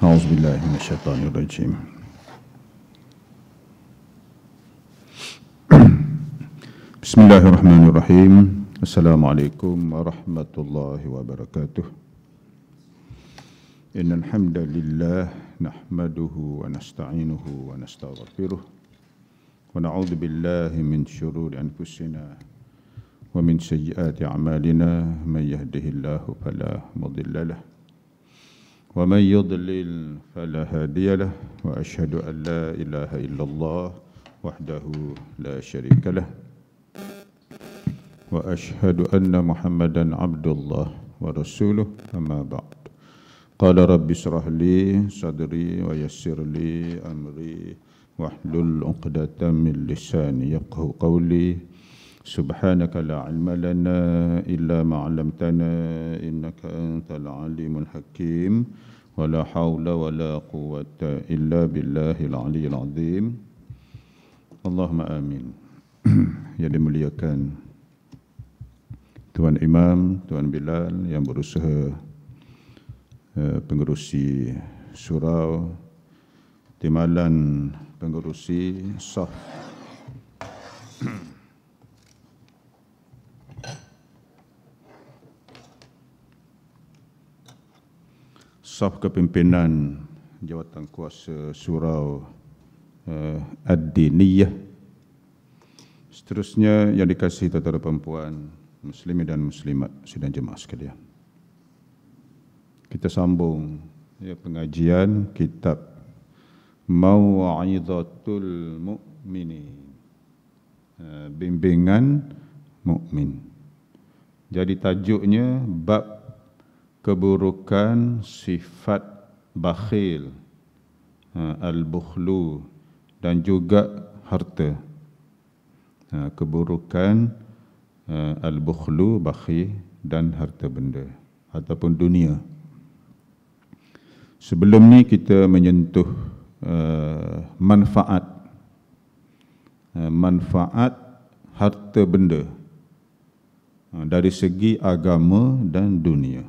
A'udzubillahi minasyaitonirrajim. Bismillahirrahmanirrahim. Assalamualaikum warahmatullahi wabarakatuh. Innal hamdalillah nahmaduhu wa nasta'inuhu wa nastaghfiruh wa na'udzu billahi min syururi anfusina wa min sayyiati a'malina may yahdihillahu fala mudilla lahu wa man yudlil fala hadiya lahu wa asyhadu an la ilaha illallah wahdahu la syarika lahu wa asyhadu anna Muhammadan abdullah wa rasuluh amma ba'd. Qala rabbi shrah li sadri wa yassir li amri wahlul 'uqdatam min lisani yafqahu qawli. Subhanaka la ilma lana illa ma 'allamtana innaka antal alimul hakim wa la haula wa la quwwata illa billahil aliyyil azim. Allahumma amin. Yang dimuliakan Tuan Imam, Tuan Bilal yang berusaha pengerusi surau, timbalan pengerusi saf saf kepimpinan jawatan kuasa surau Ad-Diniyah. Seterusnya yang dikasihi tuan-tuan dan puan, muslimin dan muslimat sidang jemaah sekalian. Kita sambung pengajian kitab Mau'izatul Mu'minin, bimbingan mukmin. Jadi tajuknya bab keburukan sifat bakhil, al-bukhlu, dan juga harta. Keburukan al-bukhlu, bakhil, dan harta benda ataupun dunia. Sebelum ni kita menyentuh manfaat harta benda dari segi agama dan dunia.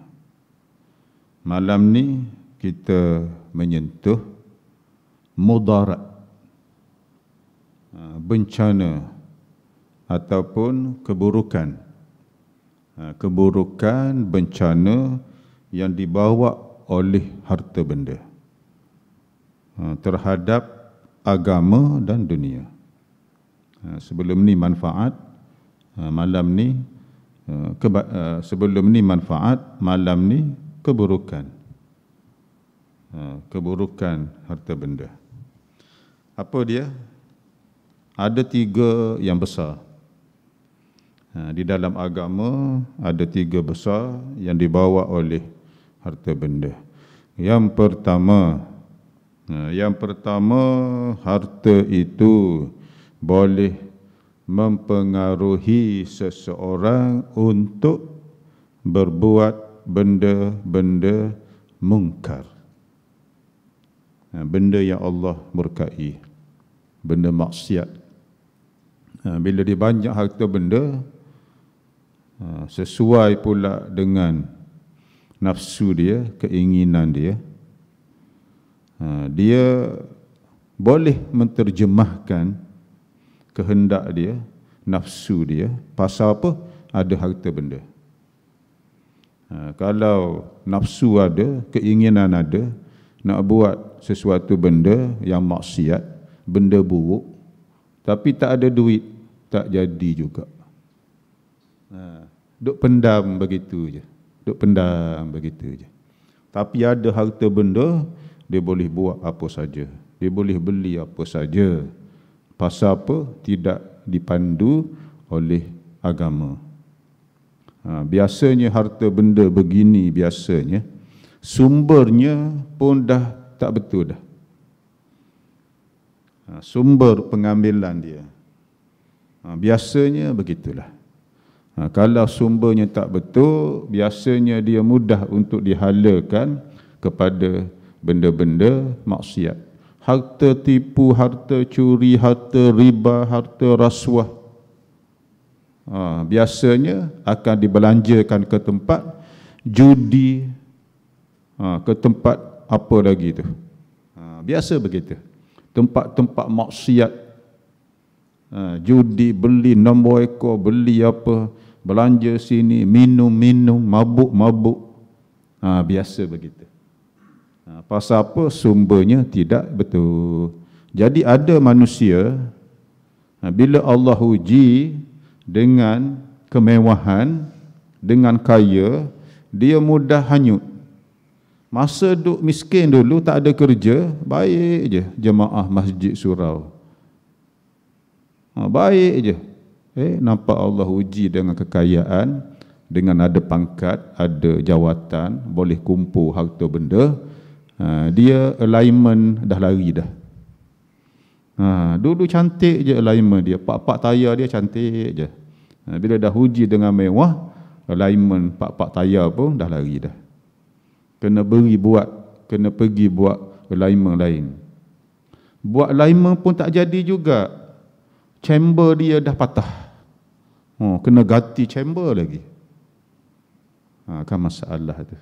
Malam ni kita menyentuh mudarat, bencana ataupun keburukan, bencana yang dibawa oleh harta benda terhadap agama dan dunia. Sebelum ni manfaat, malam ni sebelum ni manfaat, malam ni keburukan harta benda. Apa dia? Ada tiga yang besar. Di dalam agama ada tiga besar yang dibawa oleh harta benda. Yang pertama, harta itu boleh mempengaruhi seseorang untuk berbuat benda-benda mungkar, benda yang Allah murkai, benda maksiat. Bila dia banyak harta benda, sesuai pula dengan nafsu dia, keinginan dia, dia boleh menterjemahkan kehendak dia, nafsu dia. Pasal apa? Ada harta benda. Kalau nafsu ada, keinginan ada, nak buat sesuatu benda yang maksiat, benda buruk, tapi tak ada duit, tak jadi juga. Duk pendam begitu je. Tapi ada harta benda, dia boleh buat apa saja, dia boleh beli apa saja. Pasal apa? Tidak dipandu oleh agama. Biasanya harta benda begini, biasanya sumbernya pun dah tak betul dah. Sumber pengambilan dia, biasanya begitulah. Kalau sumbernya tak betul, biasanya dia mudah untuk dihalakan kepada benda-benda maksiat. Harta tipu, harta curi, harta riba, harta rasuah, biasanya akan dibelanjakan ke tempat judi, ke tempat apa lagi tu. Biasa begitu. Tempat-tempat maksiat, judi, beli nombor ekor, beli apa, belanja sini, minum-minum, mabuk-mabuk. Biasa begitu. Pasal apa? Sumbernya tidak betul. Jadi ada manusia, bila Allah uji dengan kemewahan, dengan kaya, dia mudah hanyut. Masa duk miskin dulu, tak ada kerja, baik je jemaah masjid surau. Baik je. Nampak Allah uji dengan kekayaan, dengan ada pangkat, ada jawatan, boleh kumpul harta benda, dia alignment dah lari dah. Dulu cantik je alignment dia, pak-pak tayar dia cantik je. Bila dah uji dengan mewah, alignment pak-pak tayar pun dah lari dah. Kena pergi buat alignment lain. Buat alignment pun tak jadi juga. Chamber dia dah patah. Kena ganti chamber lagi. Kan masalah tu.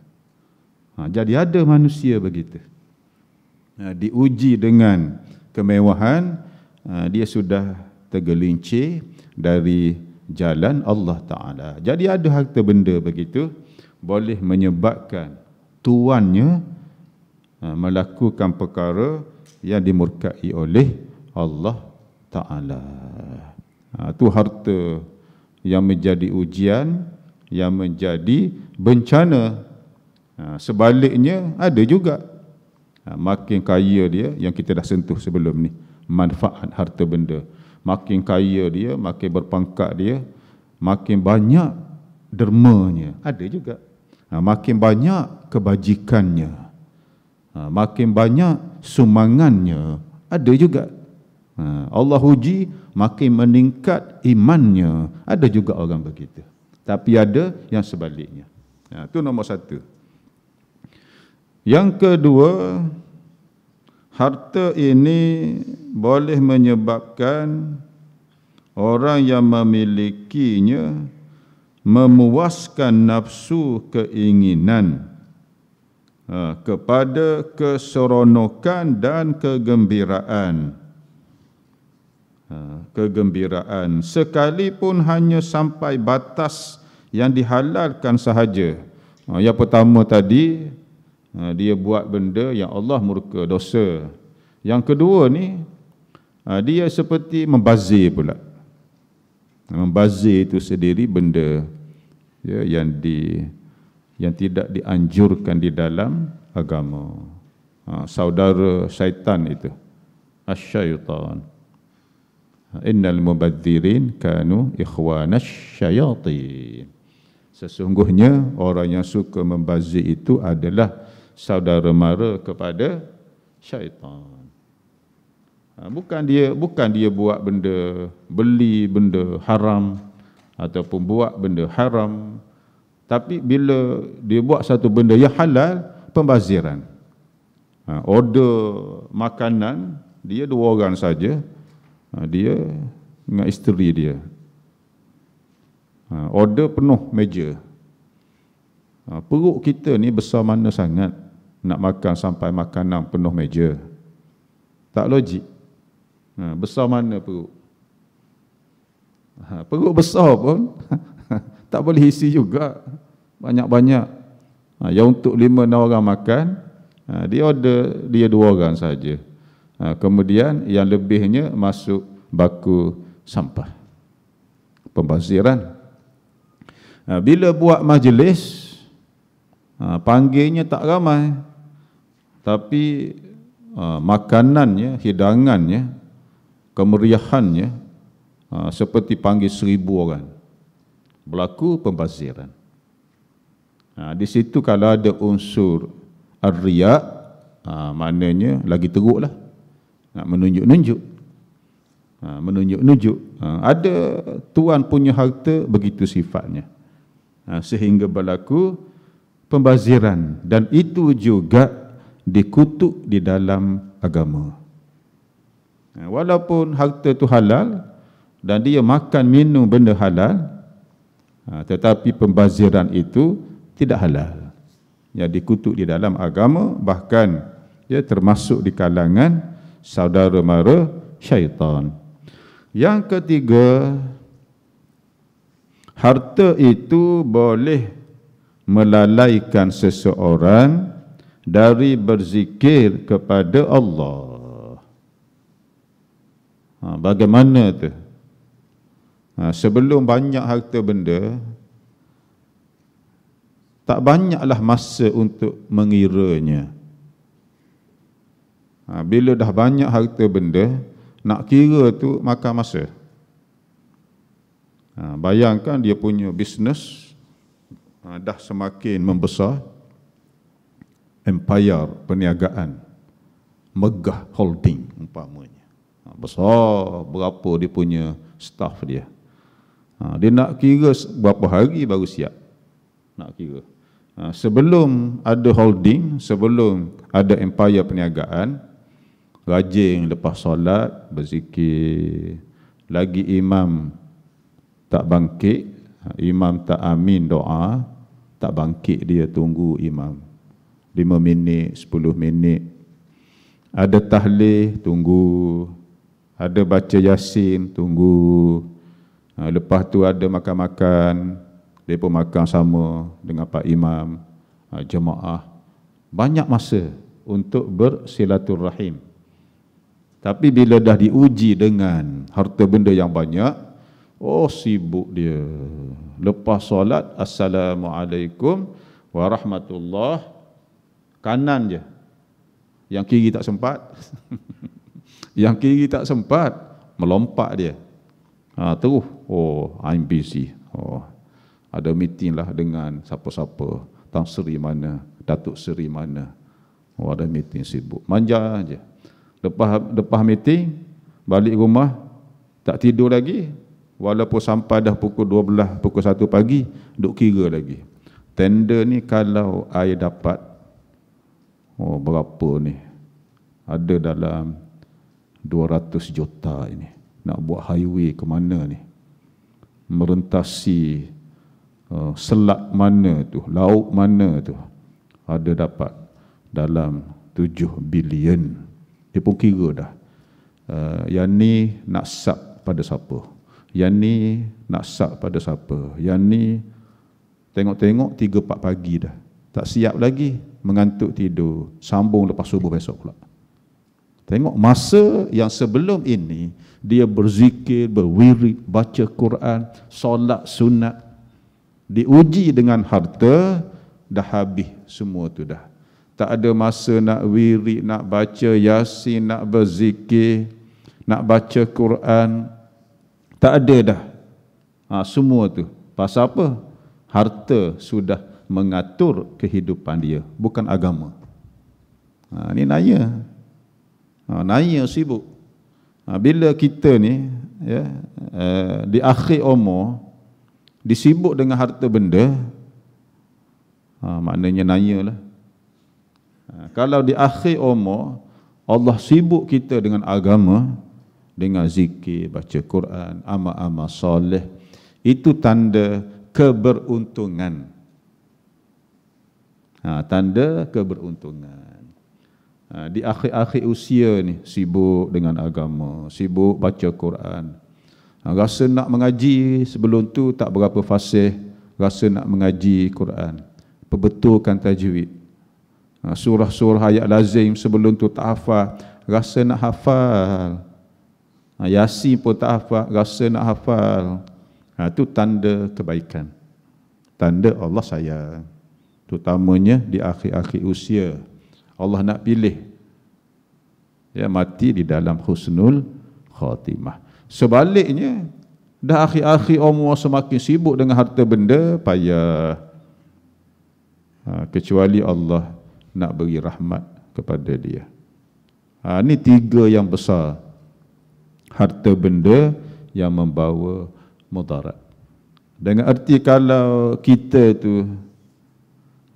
Jadi ada manusia begitu. Diuji dengan kemewahan, dia sudah tergelincir dari jalan Allah Ta'ala. Jadi ada harta benda begitu, boleh menyebabkan tuannya melakukan perkara yang dimurkai oleh Allah Ta'ala. Itu harta yang menjadi ujian, yang menjadi bencana. Sebaliknya ada juga. Makin kaya dia, yang kita dah sentuh sebelum ni, manfaat harta benda. Makin kaya dia, makin berpangkat dia, makin banyak dermanya. Ada juga. Makin banyak kebajikannya, makin banyak sumbangannya. Ada juga. Allah uji, makin meningkat imannya. Ada juga orang begitu. Tapi ada yang sebaliknya. Itu nombor satu. Yang kedua, harta ini boleh menyebabkan orang yang memilikinya memuaskan nafsu keinginan kepada keseronokan dan kegembiraan. Kegembiraan sekalipun hanya sampai batas yang dihalalkan sahaja. Yang pertama tadi, dia buat benda yang Allah murka, dosa. Yang kedua ni, dia seperti membazir pula. Membazir itu sendiri benda yang tidak dianjurkan di dalam agama. Saudara syaitan itu, asyaitan. Innal mubadzirin kanu ikhwanas syayatin. Sesungguhnya orang yang suka membazir itu adalah saudara mara kepada syaitan. Bukan dia buat benda, beli benda haram ataupun buat benda haram, tapi bila dia buat satu benda yang halal, pembaziran. Order makanan dia 2 orang saja, dia dengan isteri dia. Order penuh meja. Perut kita ni besar mana sangat nak makan sampai makanan penuh meja? Tak logik. Besar mana perut? Perut besar pun tak boleh isi juga banyak-banyak. Yang untuk 5-6 orang makan, dia order dia 2 orang saja. Kemudian yang lebihnya masuk baku sampah. Pembaziran. Bila buat majlis, panggilnya tak ramai, tapi makanannya, hidangannya, kemeriahannya seperti panggil 1000 orang. Berlaku pembaziran. Di situ kalau ada unsur ar-riya', maknanya lagi teruklah. Nak menunjuk-nunjuk. Ada tuan punya harta begitu sifatnya. Sehingga berlaku pembaziran, dan itu juga dikutuk di dalam agama. Walaupun harta itu halal dan dia makan minum benda halal, tetapi pembaziran itu tidak halal. yang dikutuk di dalam agama, bahkan dia termasuk di kalangan saudara mara syaitan. Yang ketiga, harta itu boleh melalaikan seseorang dari berzikir kepada Allah. Bagaimana tu? Sebelum banyak harta benda, tak banyaklah masa untuk mengiranya. Bila dah banyak harta benda, nak kira tu makan masa. Bayangkan dia punya bisnes dah semakin membesar, empire perniagaan, Megah Holding umpamanya. Besar, berapa dia punya staff dia. Dia nak kira berapa hari baru siap nak kira. Sebelum ada holding, sebelum ada empire perniagaan, rajin lepas solat berzikir. Lagi imam tak bangkit, imam tak amin doa, tak bangkit dia tunggu imam 5 minit, 10 minit. Ada tahlil, tunggu. Ada baca yasin, tunggu. Lepas tu ada makan-makan, mereka makan sama dengan Pak Imam, jemaah. Banyak masa untuk bersilaturahim. Tapi bila dah diuji dengan harta benda yang banyak, sibuk dia. Lepas solat, Assalamualaikum warahmatullahi, kanan je. Yang kiri tak sempat. Yang kiri tak sempat, melompat dia. Terus, I'm busy. Ada meeting lah dengan siapa-siapa, Tan Sri mana, Datuk Seri mana. Ada meeting, sibuk. Manja aja. Lepas meeting, balik rumah, tak tidur lagi. Walaupun sampai dah pukul 12, pukul 1 pagi, duk kira lagi. Tender ni kalau I dapat, berapa ni? Ada dalam 200 juta ini. Nak buat highway ke mana ni? Merentasi selat mana tu, laut mana tu. Ada dapat dalam 7 bilion. Dia pun kira dah. Yang ni nak sak pada siapa? Yang ni nak sak pada siapa? Yang ni tengok-tengok 3-4 pagi dah. Tak siap lagi, mengantuk tidur. Sambung lepas subuh besok pula. Tengok masa yang sebelum ini, dia berzikir, berwirid, baca Quran, solat sunat. Diuji dengan harta, dah habis semua tu dah. Tak ada masa nak wirid, nak baca yasin, nak berzikir, nak baca Quran. Tak ada dah. Semua tu. Pasal apa? Harta sudah mengatur kehidupan dia, bukan agama. Ni naya. Naya sibuk. Bila kita ni di akhir umur disibuk dengan harta benda, maknanya naya lah. Kalau di akhir umur Allah sibuk kita dengan agama, dengan zikir, baca Quran, amal-amal soleh, itu tanda keberuntungan. Tanda keberuntungan. Di akhir-akhir usia ni sibuk dengan agama, sibuk baca Quran. Rasa nak mengaji, sebelum tu tak berapa fasih, rasa nak mengaji Quran, perbetulkan tajwid. Surah-surah ayat lazim sebelum tu tak hafal, rasa nak hafal. Yasin pun tak hafal, rasa nak hafal. Itu tanda kebaikan, tanda Allah sayang. Terutamanya di akhir-akhir usia, Allah nak pilih mati di dalam husnul khatimah. Sebaliknya, dah akhir-akhir umur semakin sibuk dengan harta benda, payah. Kecuali Allah nak beri rahmat kepada dia. Ini 3 yang besar. Harta benda yang membawa mudarat. Dengan arti kalau kita tu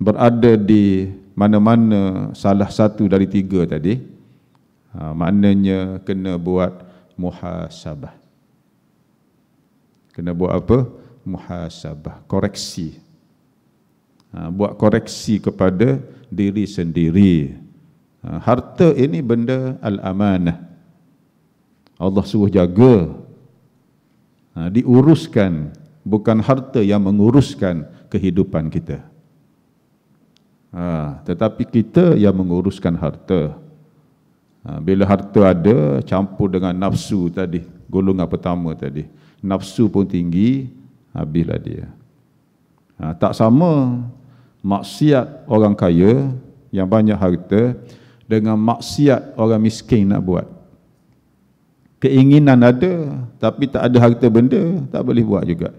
berada di mana-mana salah satu dari 3 tadi, maknanya kena buat muhasabah. Kena buat apa? Muhasabah, koreksi. buat koreksi kepada diri sendiri. Harta ini benda al-amanah. Allah suruh jaga, diuruskan, bukan harta yang menguruskan kehidupan kita. Tetapi kita yang menguruskan harta. Bila harta ada campur dengan nafsu tadi, golongan pertama tadi, nafsu pun tinggi, habislah dia. Tak sama maksiat orang kaya yang banyak harta dengan maksiat orang miskin nak buat. Keinginan ada, tapi tak ada harta benda, tak boleh buat juga.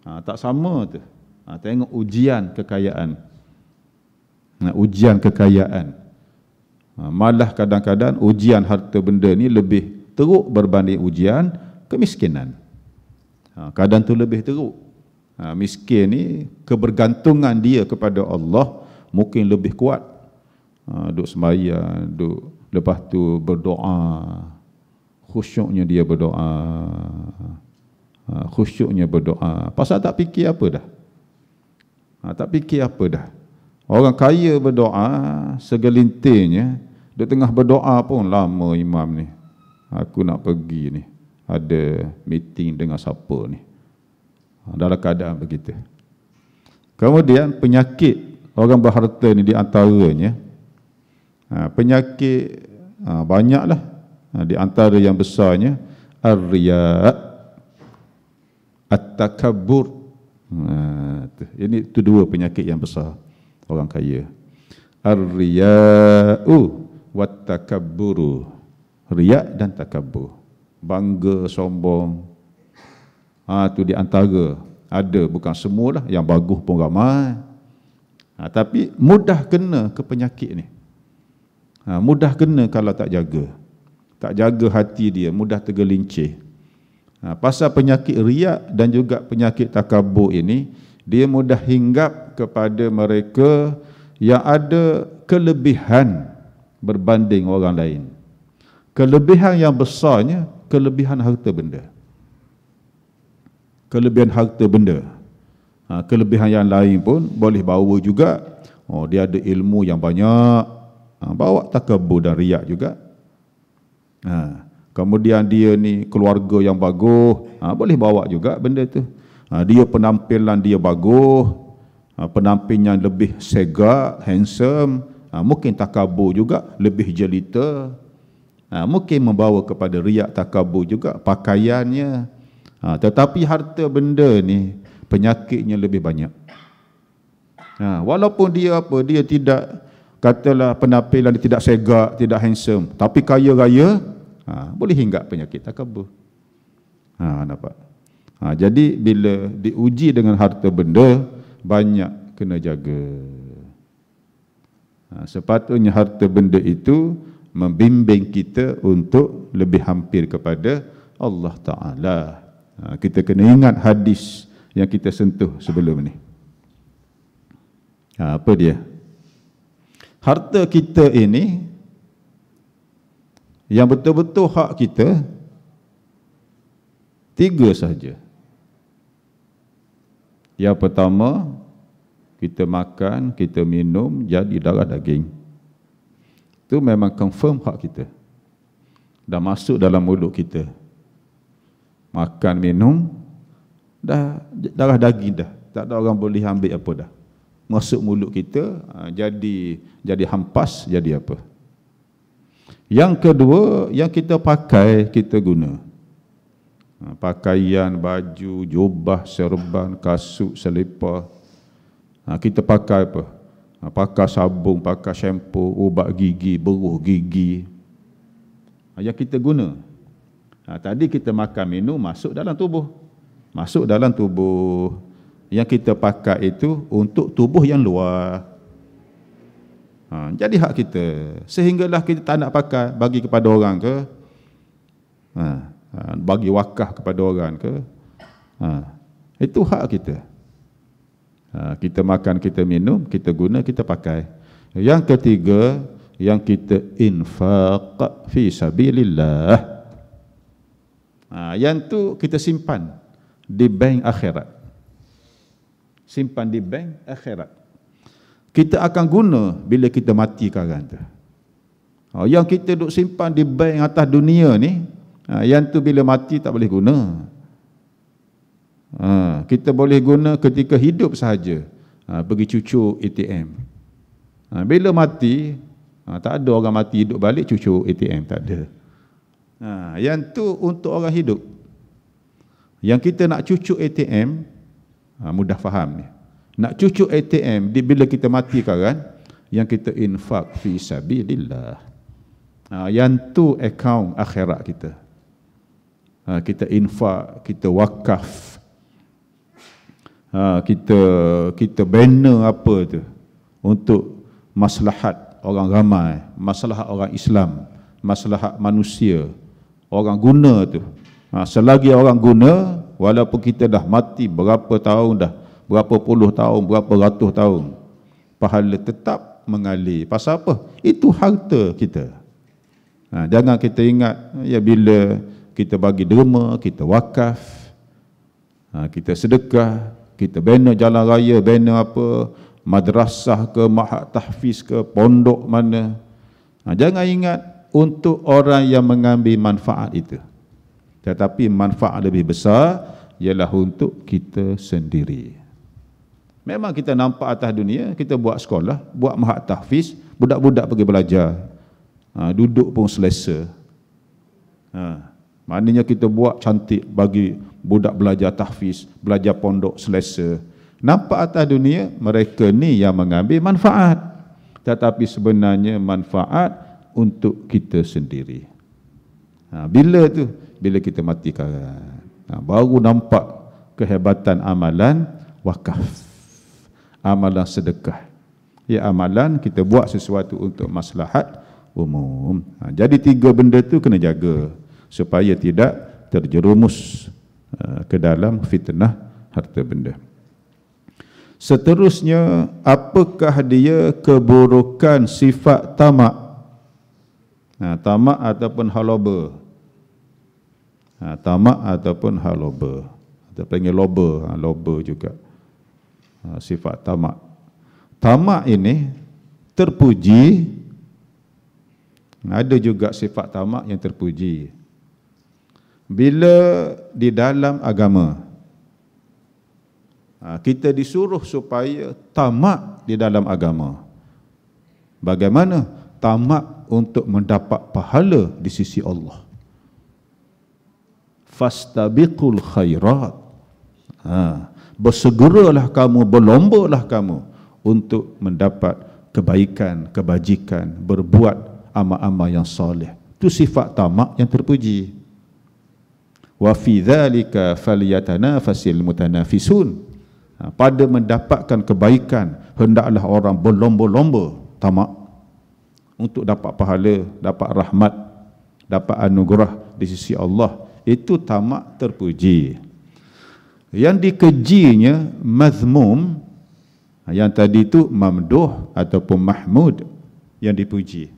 Tak sama tu. Tengok ujian kekayaan. Ujian kekayaan. Malah kadang-kadang ujian harta benda ni lebih teruk berbanding ujian kemiskinan. Kadang tu lebih teruk. Miskin ni kebergantungan dia kepada Allah mungkin lebih kuat. Duk sembahyang, lepas tu berdoa. Khusyuknya dia berdoa. Khusyuknya berdoa. Pasal tak fikir apa dah. Tak fikir apa dah. Orang kaya berdoa segelintirnya, dia tengah berdoa pun lama imam ni. Aku nak pergi ni, ada meeting dengan siapa ni. Dalam keadaan begitu. Kemudian penyakit orang berharta ni di antaranya, penyakit banyaklah. Di antara yang besarnya ar-riya', at-takabbur. Ini tu dua penyakit yang besar orang kaya. Ar-riya'u wat-takabburu. Riya' dan takabbur. Bangga, sombong. Tu di antara. Ada, bukan semualah, yang bagus pun ramai. Tapi mudah kena ke penyakit ni. Mudah kena kalau tak jaga. Tak jaga hati dia, mudah tergelincir. Pasal penyakit riya' dan juga penyakit takabbur ini, dia mudah hinggap kepada mereka yang ada kelebihan berbanding orang lain. Kelebihan yang besarnya, kelebihan harta benda. Kelebihan harta benda. Kelebihan yang lain pun boleh bawa juga. Dia ada ilmu yang banyak. Bawa takabbur dan riya' juga. Kemudian dia ni keluarga yang bagus. Boleh bawa juga benda tu. Dia penampilan dia bagus, penampilan lebih segak, handsome, mungkin takabur juga, lebih jelita, mungkin membawa kepada riak takabur juga pakaiannya. Tetapi harta benda ni penyakitnya lebih banyak. Walaupun dia dia tidak, katalah penampilan dia tidak segak, tidak handsome, tapi kaya raya, boleh hinggap penyakit takabur. Nampak? Jadi bila diuji dengan harta benda, banyak kena jaga. Sepatutnya harta benda itu membimbing kita untuk lebih hampir kepada Allah Ta'ala. Kita kena ingat hadis yang kita sentuh sebelum ni. Apa dia? Harta kita ini, yang betul-betul hak kita, 3 sahaja. Yang pertama, kita makan, kita minum, jadi darah daging. Itu memang confirm hak kita. Dah masuk dalam mulut kita. Makan, minum, dah darah daging dah. Tak ada orang boleh ambil apa dah. Masuk mulut kita, jadi hampas, jadi apa. Yang kedua, yang kita pakai, kita guna. Pakaian, baju, jubah, serban, kasut, selipar. Kita pakai apa? Pakai sabun, pakai shampoo, ubat gigi, beruh gigi. Yang kita guna. Tadi kita makan, minum, masuk dalam tubuh. Masuk dalam tubuh. Yang kita pakai itu untuk tubuh yang luar. Jadi hak kita. Sehinggalah kita tak nak pakai, bagi kepada orang ke, bagi wakaf kepada orang ke, itu hak kita. Kita makan, kita minum, kita guna, kita pakai. Yang ketiga, yang kita infaq fi sabilillah. Yang tu kita simpan di bank akhirat. Simpan di bank akhirat. Kita akan guna bila kita mati sekarang tu. Yang kita duk simpan di bank atas dunia ni, yang tu bila mati tak boleh guna. Kita boleh guna ketika hidup sahaja. Pergi cucuk ATM. Bila mati, tak ada orang mati hidup balik cucuk ATM, tak ada. Yang tu untuk orang hidup. Yang kita nak cucuk ATM, mudah faham ni. Nak cucuk ATM bila kita mati kan, yang kita infak fi sabilillah. Yang tu akaun akhirat kita. Kita infak, kita wakaf. Kita bina apa tu untuk maslahat orang ramai, maslahat orang Islam, maslahat manusia. Orang guna tu. Selagi orang guna, walaupun kita dah mati berapa tahun dah, berapa puluh tahun, berapa ratus tahun, pahala tetap mengalir. Pasal apa? Itu harta kita. Jangan kita ingat ya bila kita bagi derma, kita wakaf, kita sedekah, kita bina jalan raya, bina apa, madrasah ke, ma'had tahfiz ke, pondok mana. Jangan ingat untuk orang yang mengambil manfaat itu. Tetapi manfaat lebih besar ialah untuk kita sendiri. Memang kita nampak atas dunia, kita buat sekolah, buat ma'had tahfiz, budak-budak pergi belajar. Duduk pun selesa. Maknanya kita buat cantik bagi budak belajar tahfiz, belajar pondok selesa. Nampak atas dunia, mereka ni yang mengambil manfaat. Tetapi sebenarnya manfaat untuk kita sendiri. Bila tu? Bila kita mati sekarang. Baru nampak kehebatan amalan wakaf. Amalan sedekah. Ya, amalan kita buat sesuatu untuk maslahat umum. Jadi 3 benda tu kena jaga supaya tidak terjerumus ke dalam fitnah harta benda. Seterusnya, apakah dia keburukan sifat tamak? Tamak ataupun haloba. Tamak ataupun haloba. Kita panggil loba, loba juga. Sifat tamak. Tamak ini terpuji. Ada juga sifat tamak yang terpuji. Bila di dalam agama kita disuruh supaya tamak di dalam agama. Bagaimana? Tamak untuk mendapat pahala di sisi Allah. Fastabiqul khairat. Bersegeralah kamu, berlombalah kamu untuk mendapat kebaikan, kebajikan, berbuat amal-amal yang soleh. Itu sifat tamak yang terpuji. Wa fi dzalika falyatanafasil mutanafisun. Pada mendapatkan kebaikan, hendaklah orang berlomba-lomba tamak untuk dapat pahala, dapat rahmat, dapat anugerah di sisi Allah. Itu tamak terpuji. Yang dikejinya mazmum, yang tadi itu mamduh ataupun mahmud, yang dipuji.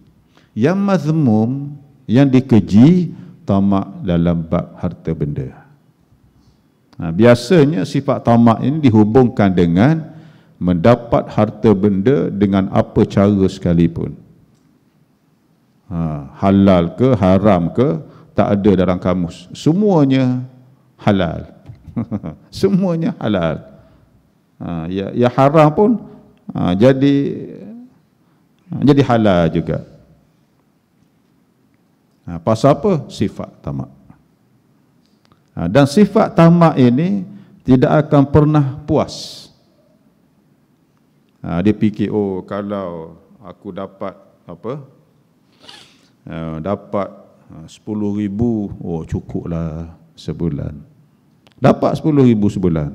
Yang mazmum, yang dikeji, tamak dalam bab harta benda. Biasanya sifat tamak ini dihubungkan dengan mendapat harta benda dengan apa cara sekalipun. Halal ke, haram ke, tak ada dalam kamus. Semuanya halal. Semuanya halal. Ya haram pun jadi halal juga. Pasal apa? Sifat tamak. Dan sifat tamak ini tidak akan pernah puas. Dia fikir, oh kalau aku dapat apa? Dapat 10,000, oh cukuplah sebulan. Dapat 10,000 sebulan.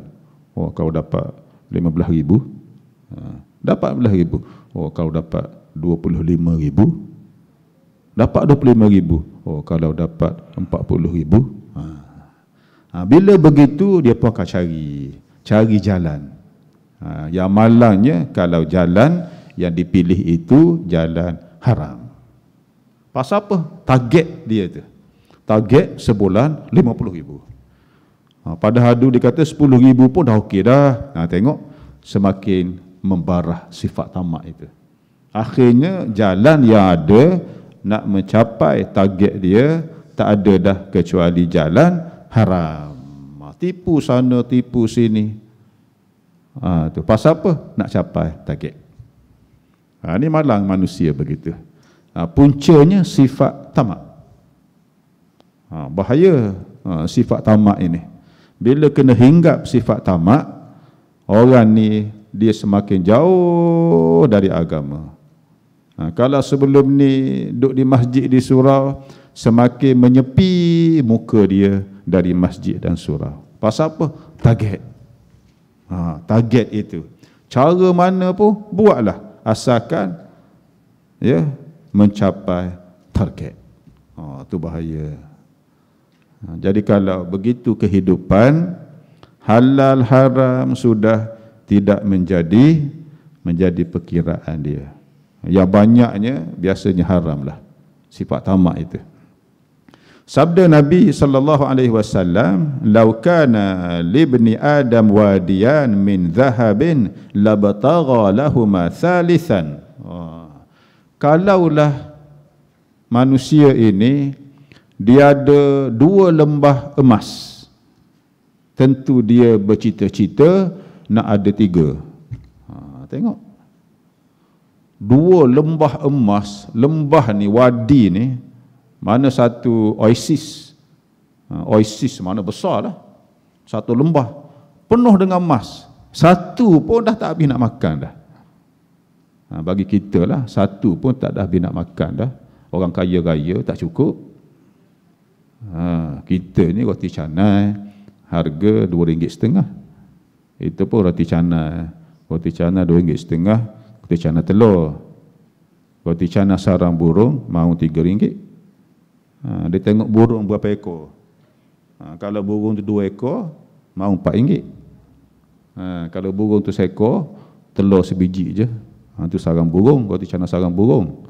Oh kau dapat 15,000. Dapat 15,000. Oh kau dapat 25,000. Dapat 25,000. Oh kalau dapat 40,000. Bila begitu dia pun akan cari jalan. Yang malangnya kalau jalan yang dipilih itu jalan haram. Pasal apa? Target dia tu. Target sebulan 50,000. Pada hadu dia kata 10,000 pun dah okey dah. Tengok semakin membarah sifat tamak itu. Akhirnya jalan yang ada nak mencapai target dia tak ada dah kecuali jalan haram. Tipu sana, tipu sini. Tu pasal apa? Nak capai target. Ini malang manusia begitu. Puncanya sifat tamak. Bahaya sifat tamak ini. Bila kena hinggap sifat tamak, orang ni dia semakin jauh dari agama. Kalau sebelum ni duduk di masjid di surau, semakin menyepi muka dia dari masjid dan surau. Pasal apa? Target. Target itu. Cara mana pun buatlah, asalkan ya mencapai target. Itu bahaya. Jadi kalau begitu kehidupan, halal haram sudah tidak menjadi perkiraan dia. Yang banyaknya biasanya haram lah, sifat tamak itu. Sabda Nabi sallallahu alaihi wasallam, "Lau kana libni Adam wadiyan min dhahabin labtagha lahuma thalithan." Kalaulah manusia ini dia ada 2 lembah emas, tentu dia bercita-cita nak ada 3. Tengok, 2 lembah emas. Lembah ni, wadi ni, mana satu oasis. Oasis mana besar lah. Satu lembah penuh dengan emas. Satu pun dah tak habis nak makan dah. Bagi kita lah, satu pun tak dah habis nak makan dah. Orang kaya-kaya tak cukup. Kita ni roti canai harga RM2.5. Itu pun roti canai. Roti canai RM2.5. Roti canai telur. Roti canai sarang burung mau RM3. Dia tengok burung berapa ekor. Kalau burung tu 2 ekor, mau RM4. Kalau burung tu seekor, telur sebiji je. Itu sarang burung, roti canai sarang burung.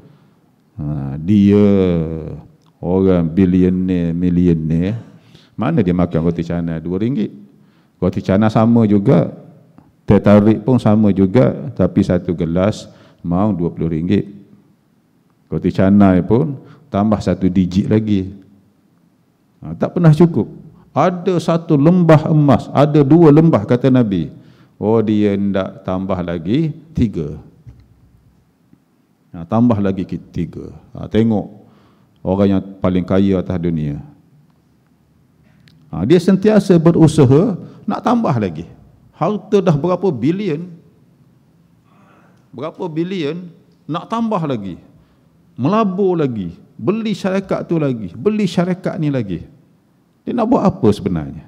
Dia orang bilioner, milioner, mana dia makan roti canai RM2? Roti canai sama juga, teh tarik pun sama juga, tapi satu gelas mau RM20. Roti canai pun tambah 1 digit lagi. Tak pernah cukup. Ada 1 lembah emas, ada 2 lembah kata Nabi. Dia hendak tambah lagi 3. Tambah lagi 3. Tengok orang yang paling kaya atas dunia. Dia sentiasa berusaha nak tambah lagi. Harta dah berapa bilion. Berapa bilion, nak tambah lagi. Melabur lagi. Beli syarikat tu lagi. Beli syarikat ni lagi. Dia nak buat apa sebenarnya?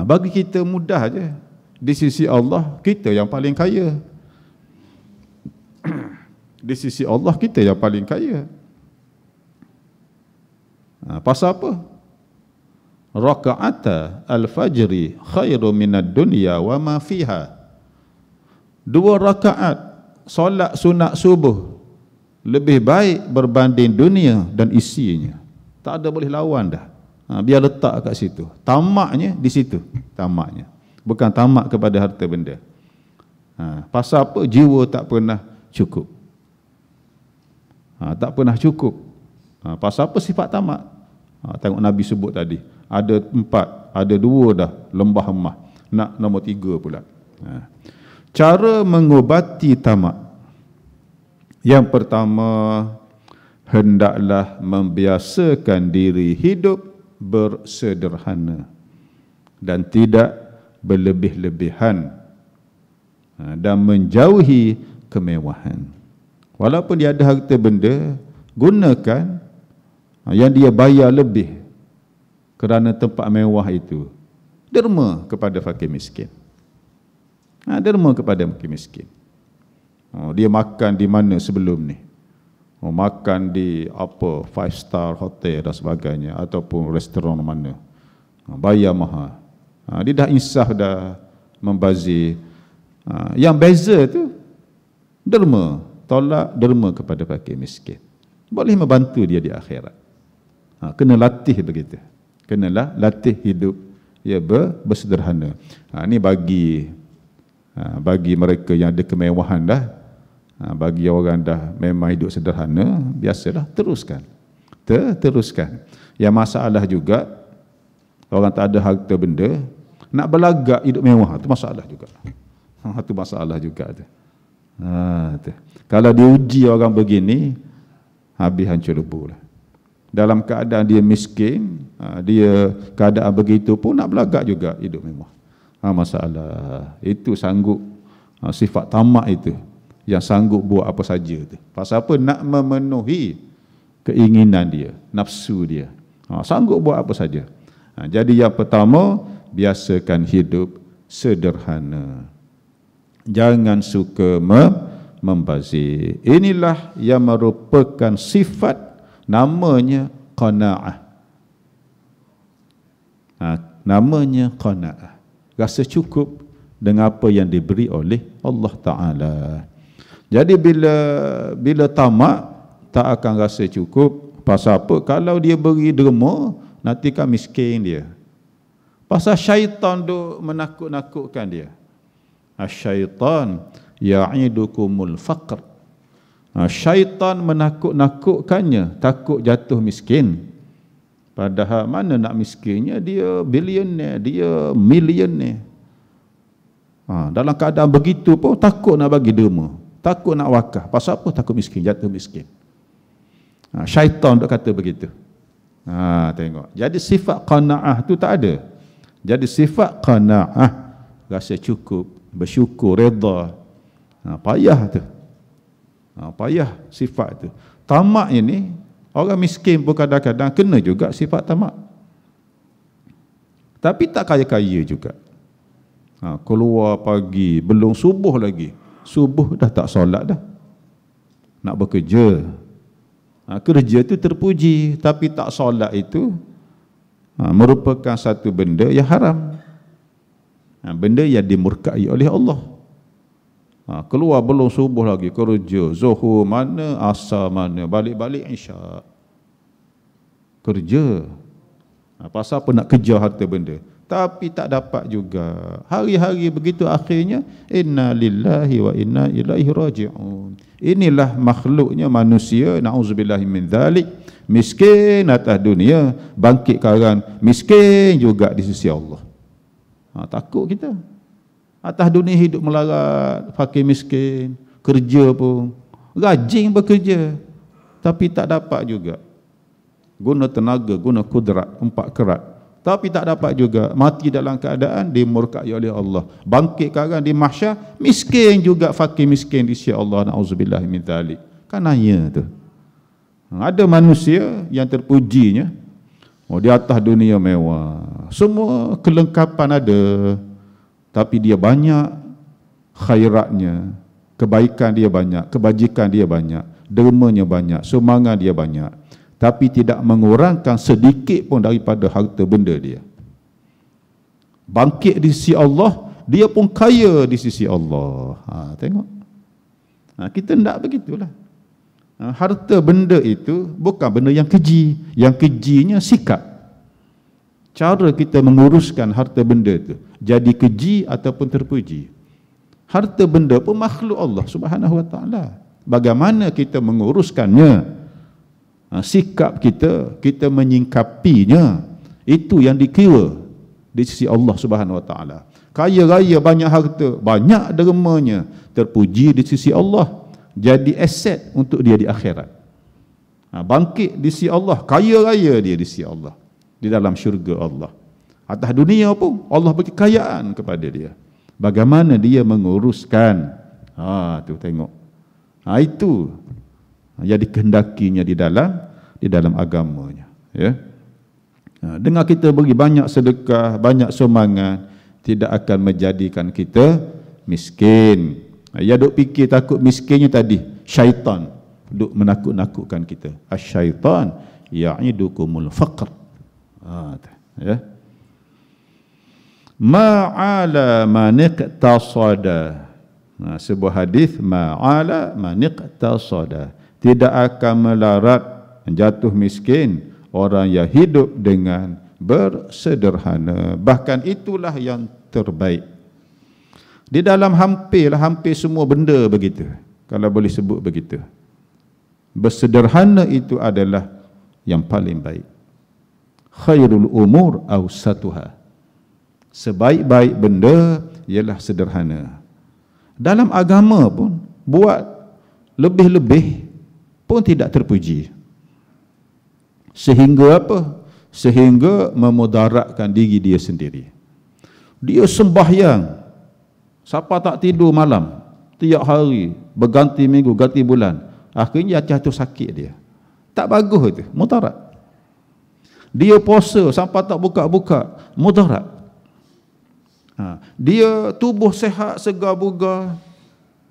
Bagi kita mudah je. Di sisi Allah, kita yang paling kaya. Di sisi Allah, kita yang paling kaya. Pasal apa? Raka'ata al-fajri khairu minad dunya wa ma fiha. 2 rakaat solat sunat subuh lebih baik berbanding dunia dan isinya. Tak ada boleh lawan dah. Biar letak kat situ. Tamaknya di situ. Tamaknya. Bukan tamak kepada harta benda. Pasal apa? Jiwa tak pernah cukup. Tak pernah cukup. Pasal apa sifat tamak? Tengok Nabi sebut tadi. Ada 4, ada 2 dah lembah emas. Nak nombor 3 pula. Cara mengobati tamak. Yang pertama, hendaklah membiasakan diri hidup bersederhana dan tidak berlebih-lebihan dan menjauhi kemewahan. Walaupun dia ada harta benda, gunakan yang dia bayar lebih kerana tempat mewah itu. Derma kepada fakir miskin. Derma kepada fakir miskin. Dia makan di mana sebelum ni? Makan di apa 5-star hotel dan sebagainya, ataupun restoran mana. Bayar mahal. Dia dah insaf, dah membazir. Yang beza tu derma, tolak derma kepada fakir miskin. Boleh membantu dia di akhirat. Kena latih begitu. Kenalah latih hidup ya bersederhana. Ini bagi Bagi mereka yang ada kemewahan dah, bagi orang dah memang hidup sederhana, biasalah, teruskan. Teruskan. Yang masalah juga, orang tak ada harta benda, nak berlagak hidup mewah, itu masalah juga. Itu masalah juga tu. Kalau diuji orang begini, habis hancur lebur lah. Dalam keadaan dia miskin, dia keadaan begitu pun nak berlagak juga hidup mewah. Masalah itu sanggup, sifat tamak itu yang sanggup buat apa saja tu. Pasal apa? Nak memenuhi keinginan dia, nafsu dia. Sanggup buat apa saja. Jadi yang pertama, biasakan hidup sederhana. Jangan suka membazir. Inilah yang merupakan sifat, namanya qanaah. Namanya qanaah. Rasa cukup dengan apa yang diberi oleh Allah Ta'ala. Jadi bila tamak, tak akan rasa cukup. Pasal apa? Kalau dia beri derma, nanti kan miskin dia. Pasal syaitan duk menakut-nakutkan dia. Syaitan ya'idukumul faqr. Syaitan menakut-nakutkannya, takut jatuh miskin. Padahal mana nak miskinnya, dia bilioner, dia milioner. Dalam keadaan begitu pun takut nak bagi derma, takut nak wakaf. Pasal apa? Takut miskin, jatuh miskin. Syaitan duk kata begitu. Tengok. Jadi sifat qanaah tu tak ada. Jadi sifat qanaah, rasa cukup, bersyukur, redha. Payah tu. Payah sifat tu. Tamak ini, orang miskin pun kadang-kadang kena juga sifat tamak. Tapi tak kaya-kaya juga. Keluar pagi, belum subuh lagi. Subuh dah tak solat dah. Nak bekerja. Kerja tu terpuji, tapi tak solat itu merupakan satu benda yang haram. Benda yang dimurkai oleh Allah. Keluar belum subuh lagi, kerja, zuhur mana, asar mana, balik-balik isyak. Kerja. Pasal apa? Nak kejar harta benda. Tapi tak dapat juga. Hari-hari begitu akhirnya, inna lillahi wa inna ilaihi raji'un. Inilah makhluknya manusia, na'udzubillahi min dzalik, miskin atas dunia, bangkit karan miskin juga di sisi Allah. Takut kita. Atas dunia hidup melarat, fakir miskin, kerja pun rajin bekerja, tapi tak dapat juga. Guna tenaga, guna kudrat, 4 kerat, tapi tak dapat juga. Mati dalam keadaan dimurkai oleh Allah. Bangkit karan di mahsyar, miskin juga, fakir miskin di sisi Allah. Na'udzubillahi min dzalik. Kan hanya tu. Ada manusia yang terpujinya, di atas dunia mewah, semua kelengkapan ada, tapi dia banyak khairatnya, kebaikan dia banyak, kebajikan dia banyak, dermanya banyak, sumbangan dia banyak, tapi tidak mengurangkan sedikit pun daripada harta benda dia. Bangkit di sisi Allah, dia pun kaya di sisi Allah. Tengok. Kita tidak begitulah. Harta benda itu bukan benda yang keji. Yang kejinya sikap. Cara kita menguruskan harta benda itu, jadi keji ataupun terpuji. Harta benda pun makhluk Allah Subhanahu wa taala. Bagaimana kita menguruskannya? Sikap kita menyingkapinya, itu yang dikira di sisi Allah Subhanahu wa taala. Kaya raya, banyak harta, banyak dermanya, terpuji di sisi Allah, jadi aset untuk dia di akhirat. Bangkit di sisi Allah, kaya raya dia di sisi Allah, di dalam syurga Allah. Atas dunia pun Allah beri kekayaan kepada dia. Bagaimana dia menguruskan? Tu tengok. Itu yang dikehendakinya di dalam agamanya. Ya. Dengan kita beri banyak sedekah, banyak sumbangan, tidak akan menjadikan kita miskin. Ya, duk fikir takut miskinnya tadi, syaitan duk menakut-nakutkan kita. Asy-syaitan ya'idukumul faqr. Ya. Ma'ala maniqtasada. Sebuah hadis, ma'ala maniqtasada. Tidak akan melarat, jatuh miskin orang yang hidup dengan bersederhana. Bahkan itulah yang terbaik. Di dalam hampir semua benda begitu, kalau boleh sebut begitu. Bersederhana itu adalah yang paling baik. Khairul umur awsatuha. Sebaik-baik benda ialah sederhana. Dalam agama pun buat lebih-lebih pun tidak terpuji. Sehingga apa? Sehingga memudaratkan diri dia sendiri. Dia sembahyang, siapa tak tidur malam, tiap hari, berganti minggu, ganti bulan, akhirnya jatuh sakit dia. Tak bagus itu, mudarat. Dia puasa sampai tak buka-buka, mudarat. Dia tubuh sehat, segar bugar,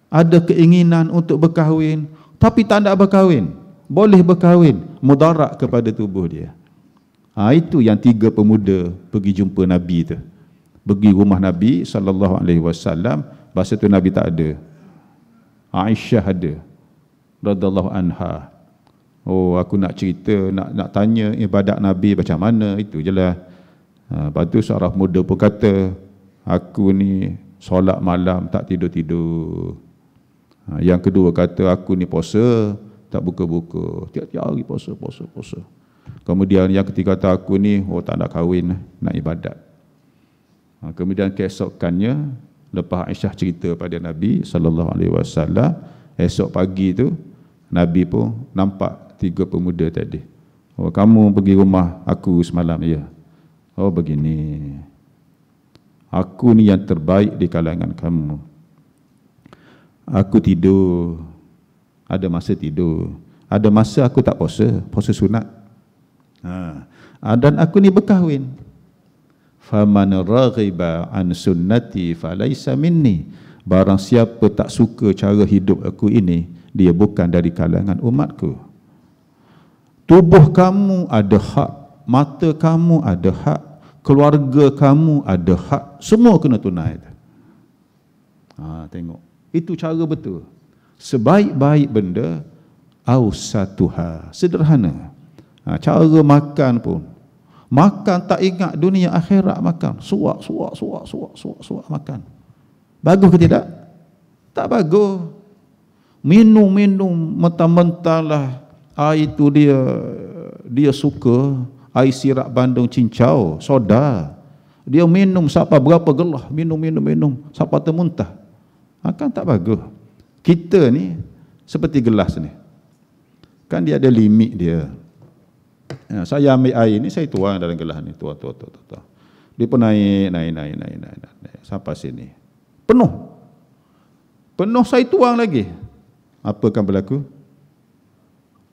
ada keinginan untuk berkahwin, tapi tak nak berkahwin, boleh berkahwin, mudarat kepada tubuh dia. Itu yang 3 pemuda pergi jumpa Nabi tu. Pergi rumah Nabi SAW. Masa tu Nabi tak ada, Aisyah ada radhiyallahu anha. Oh, aku nak cerita, nak tanya ibadat Nabi macam mana, itu je lah. Lepas tu seorang muda pun kata, aku ni solat malam tak tidur-tidur. Yang kedua kata, aku ni puasa tak buka-buka, tiap-tiap hari puasa. Kemudian yang ketiga kata, aku ni tak nak kahwin, nak ibadat. Kemudian keesokannya, lepas Aisyah cerita pada Nabi SAW, esok pagi tu Nabi pun nampak 3 pemuda tadi. Oh, kamu pergi rumah aku semalam? Ya. Oh, begini, aku ni yang terbaik di kalangan kamu. Aku tidur, ada masa tidur, ada masa aku tak puasa sunat. Dan aku ni berkahwin. Faman raghiba an sunnati falaisa minni. Barang siapa tak suka cara hidup aku ini, dia bukan dari kalangan umatku. Tubuh kamu ada hak, mata kamu ada hak, keluarga kamu ada hak, semua kena tunai. Tengok, itu cara betul. Sebaik-baik benda awsatuha, sederhana. Cara makan pun, makan tak ingat dunia akhirat, makan suak makan. Bagus ke tidak? Tak bagus. Minum mentah-mentah lah. Air itu dia suka air sirap Bandung cincau, soda. Dia minum sampai berapa gelas, minum sampai termuntah. Kan tak bagus. Kita ni seperti gelas ni, kan dia ada limit dia. Saya ambil air ni, saya tuang dalam gelas ni, tuang. Dia pun naik sampai sini, penuh, saya tuang lagi. Apa akan berlaku?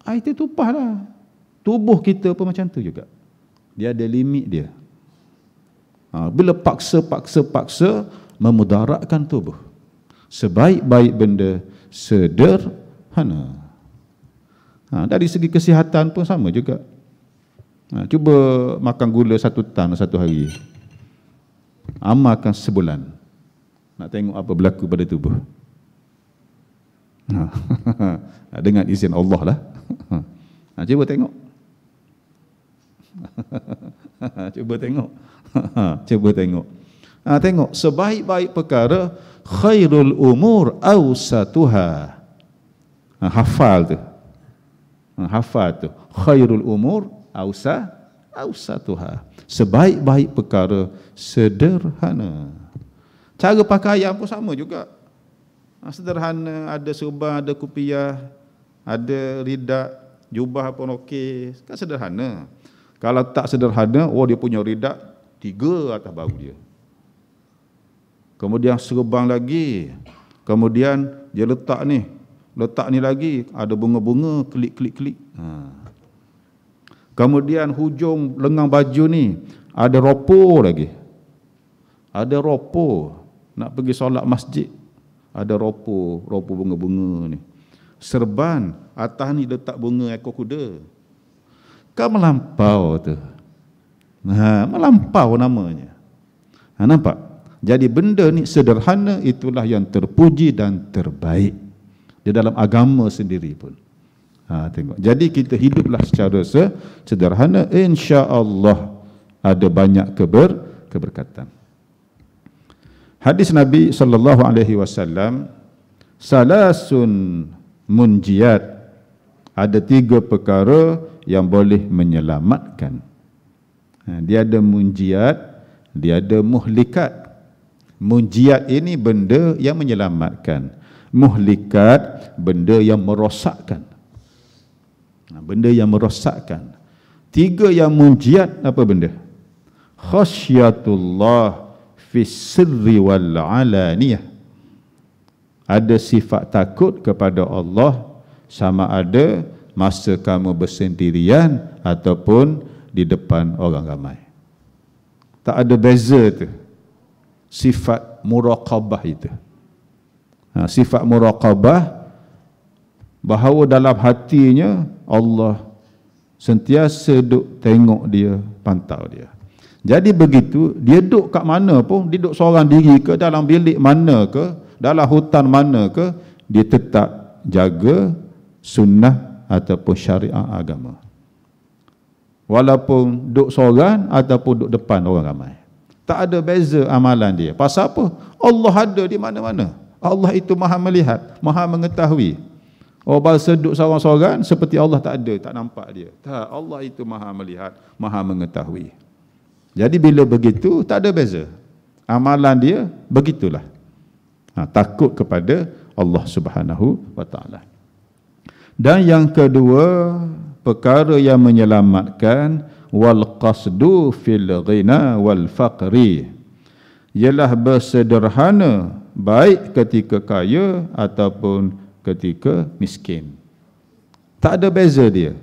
Air itu tumpahlah. Tubuh kita pun macam tu juga, dia ada limit dia. Bila paksa memudaratkan tubuh. Sebaik-baik benda sederhana. Dari segi kesihatan pun sama juga. Cuba makan gula 1 tan satu hari, amalkan sebulan, nak tengok apa berlaku pada tubuh. Dengan izin Allah lah. Cuba tengok. Cuba tengok. Tengok, sebaik-baik perkara khairul umur awsatuha. Hafal tu. Khairul umur awsatuha. Sebaik-baik perkara sederhana. Cara pakaian pun sama juga. Sederhana, ada serban, ada kupiah, ada ridak, jubah pun okey, kan sederhana. Kalau tak sederhana, dia punya ridak 3 atas bahu dia. Kemudian serban lagi, kemudian dia letak ni lagi, ada bunga-bunga, klik. Kemudian hujung lengan baju ni ada ropo lagi. Ada ropo, nak pergi solat masjid, ada ropo bunga-bunga ni. Serban, atas ni letak bunga ekor kuda. Kan melampau tu. Melampau namanya. Nampak? Jadi benda ni sederhana, itulah yang terpuji dan terbaik di dalam agama sendiri pun. Tengok. Jadi kita hiduplah secara sederhana, insya-Allah ada banyak keberkatan. Hadis Nabi sallallahu alaihi wasallam, salasun munjiyat, ada 3 perkara yang boleh menyelamatkan. Dia ada munjiyat, dia ada muhlikat. Munjiyat ini benda yang menyelamatkan. Muhlikat benda yang merosakkan. Benda yang merosakkan. 3 yang munjiyat apa benda? Khasyatullah fi sirri wal alaniyah. Ada sifat takut kepada Allah, sama ada masa kamu bersendirian ataupun di depan orang ramai. Tak ada beza tu. Sifat muraqabah itu. Sifat muraqabah bahawa dalam hatinya Allah sentiasa duk tengok dia, pantau dia. Jadi begitu, dia duduk kat mana pun, dia duduk seorang diri ke, dalam bilik mana ke, dalam hutan mana ke, dia tetap jaga sunnah ataupun syariat agama. Walaupun duduk seorang ataupun duduk depan orang ramai. Tak ada beza amalan dia. Pasal apa? Allah ada di mana-mana. Allah itu maha melihat, maha mengetahui. Oh, bahasa duduk seorang-seorang seperti Allah tak ada, tak nampak dia. Tak, Allah itu maha melihat, maha mengetahui. Jadi bila begitu, tak ada beza. Amalan dia begitulah. Takut kepada Allah Subhanahu wa taala. Dan yang kedua, perkara yang menyelamatkan, wal qasdu fil ghina wal faqri, ialah bersederhana baik ketika kaya ataupun ketika miskin. Tak ada beza dia.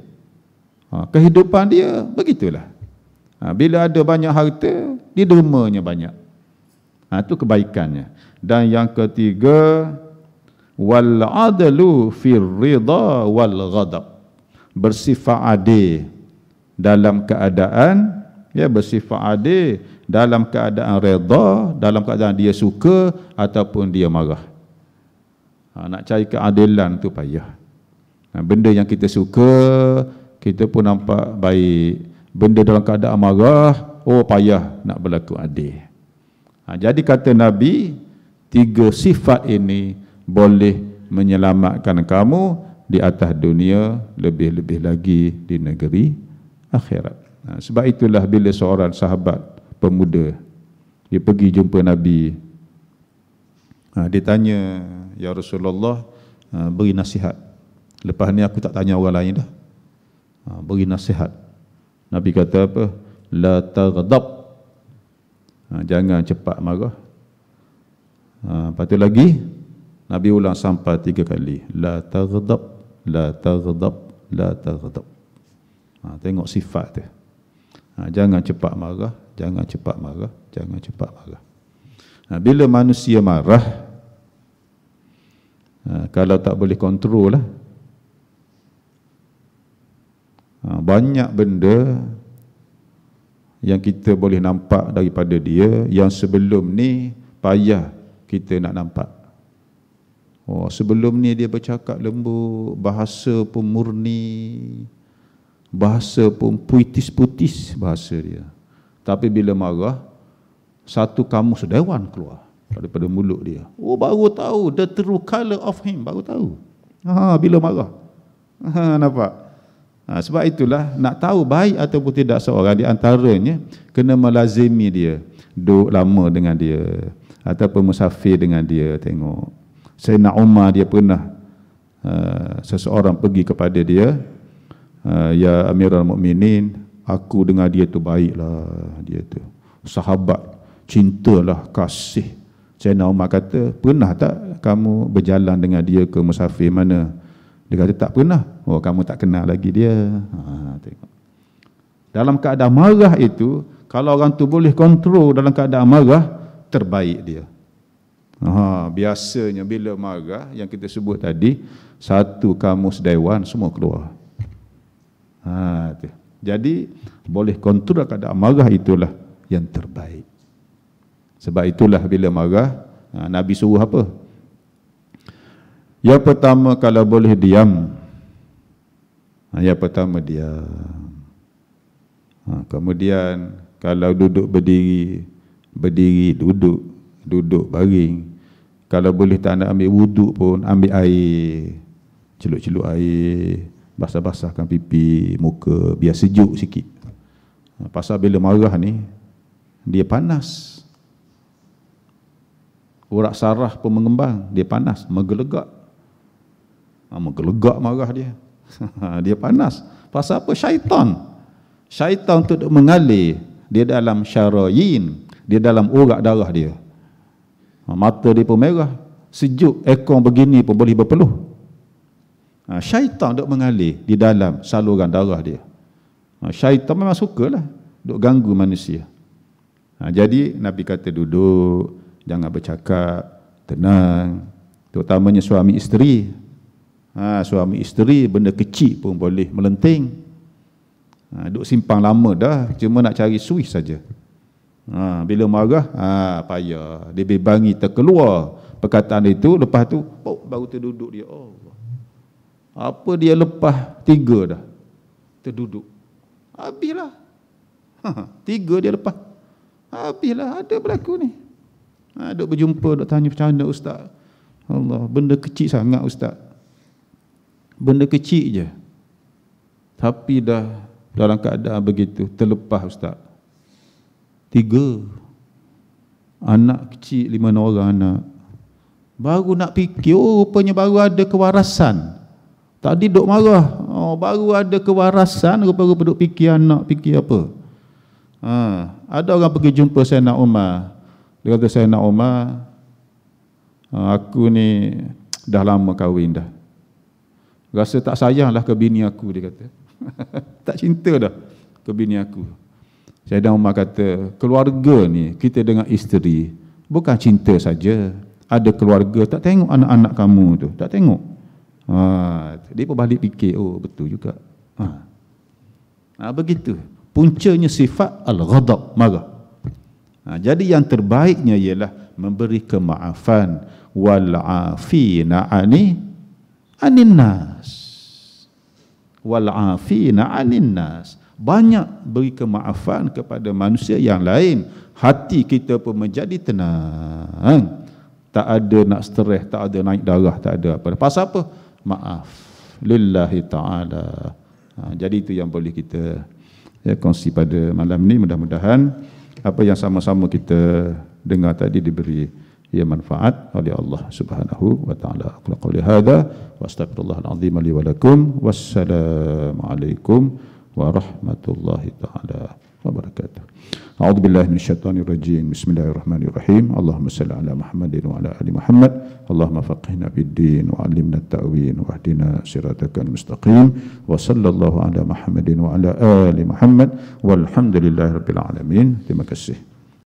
Kehidupan dia begitulah. Bila ada banyak harta, dia dermanya banyak. Itu kebaikannya. Dan yang ketiga, wal adlu fir ridha wal ghadab, bersifat adil dalam keadaan, bersifat adil dalam keadaan redha, dalam keadaan dia suka ataupun dia marah. Nak cari keadilan tu payah. Benda yang kita suka, kita pun nampak baik. Benda dalam keadaan marah, payah nak berlaku adil. Jadi kata Nabi, 3 sifat ini boleh menyelamatkan kamu di atas dunia, lebih-lebih lagi di negeri akhirat. Sebab itulah bila seorang sahabat pemuda, dia pergi jumpa Nabi, dia tanya, ya Rasulullah, beri nasihat. Lepas ni aku tak tanya orang lain dah. Beri nasihat. Nabi kata apa? La taghdab. Jangan cepat marah. Lepas tu lagi Nabi ulang sampai 3 kali. La taghdab, la taghdab, la taghdab. Tengok sifat tu. Jangan cepat marah, jangan cepat marah, jangan cepat marah. Bila manusia marah, kalau tak boleh kontrol lah, banyak benda yang kita boleh nampak daripada dia yang sebelum ni payah kita nak nampak. Sebelum ni dia bercakap lembut, bahasa pun murni, bahasa pun puitis-puitis bahasa dia. Tapi bila marah, satu kamus dewan keluar daripada mulut dia. Baru tahu the true color of him, baru tahu. Bila marah. Nampak? Sebab itulah nak tahu baik ataupun tidak seorang, di antaranya kena melazimi dia, duduk lama dengan dia ataupun musafir dengan dia. Tengok Sayyidina Umar, dia pernah seseorang pergi kepada dia, ya Amirul Mukminin, aku dengan dia tu baiklah, dia tu sahabat, cintalah, kasih. Sayyidina Umar kata, pernah tak kamu berjalan dengan dia ke musafir mana? Dia kata tak pernah. Kamu tak kenal lagi dia. Tengok. Dalam keadaan marah itu, kalau orang tu boleh kontrol dalam keadaan marah, terbaik dia. Biasanya bila marah, yang kita sebut tadi, satu kamus dewan semua keluar. Jadi boleh kontrol keadaan marah, itulah yang terbaik. Sebab itulah bila marah, Nabi suruh apa? Yang pertama, kalau boleh diam. Yang pertama diam. Kemudian kalau duduk berdiri, berdiri duduk. duduk baring. Kalau boleh tak nak ambil wuduk pun, ambil air, celup-celup air, basah-basahkan pipi, muka, biar sejuk sikit. Pasal bila marah ni, dia panas. Urat saraf pun mengembang, dia panas, menggelegak. Menggelegak marah dia. Dia panas. Pasal apa? Syaitan. Syaitan tu mengalir, dia dalam syarayin, dia dalam urat darah dia. Mata dia pun merah, sejuk, ekor begini pun boleh berpeluh. Syaitan duk mengalir di dalam saluran darah dia. Syaitan memang sukalah duk ganggu manusia. Jadi Nabi kata duduk, jangan bercakap, tenang. Terutamanya suami isteri. Suami isteri benda kecil pun boleh melenting. Duk simpang lama dah, cuma nak cari suis saja. Bila marah, payah. Dia bebangi terkeluar perkataan itu, lepas tu baru terduduk dia. Allah. Apa dia lepas 3 dah terduduk. Habislah. 3 dia lepas. Habislah, ada berlaku ni. Duk berjumpa, duk tanya macam mana ustaz. Allah, benda kecil sangat ustaz. Benda kecil je. Tapi dah dalam keadaan begitu, terlepas ustaz. 3 anak kecil, 5 orang anak. Baru nak fikir, rupanya baru ada kewarasan. Tadi duk marah, baru ada kewarasan, rupa-rupa duk fikir anak, fikir apa. Ada orang pergi jumpa Sayyidina Umar. Dia kata, Sayyidina Umar, aku ni dah lama kahwin dah. Rasa tak sayanglah ke bini aku, dia kata. Tak cinta dah ke bini aku. Sayyidina Umar kata, keluarga ni, kita dengan isteri, bukan cinta saja. Ada keluarga, tak tengok anak-anak kamu tu, tak tengok. Dia pun balik fikir, betul juga. Begitu. Puncanya sifat al-ghadab, marah. Jadi yang terbaiknya ialah memberi kemaafan. Wal-afina anin nas. Wal-afina anin nas. Banyak beri kemaafan kepada manusia yang lain, hati kita pun menjadi tenang. Tak ada nak stres, tak ada naik darah, tak ada apa. Pasal apa? Maaf lillahi ta'ala. Jadi itu yang boleh kita kongsi pada malam ni. Mudah-mudahan apa yang sama-sama kita dengar tadi diberi manfaat oleh Allah Subhanahu wa taala. Aku qouli hadza wa astaghfirullahal azim li wa lakum. Wassalamualaikum warahmatullahi taala wabarakatuh. A'udzu billahi minasyaitonir rajim. Bismillahirrahmanirrahim. Allahumma shalli ala Muhammadin wa ala ali Muhammad. Allahumma faqihna fid din wa 'allimna at-ta'wil wa hdina siratal mustaqim. Wa sallallahu ala Muhammadin wa ala ali Muhammad walhamdulillahirabbil alamin. Terima kasih.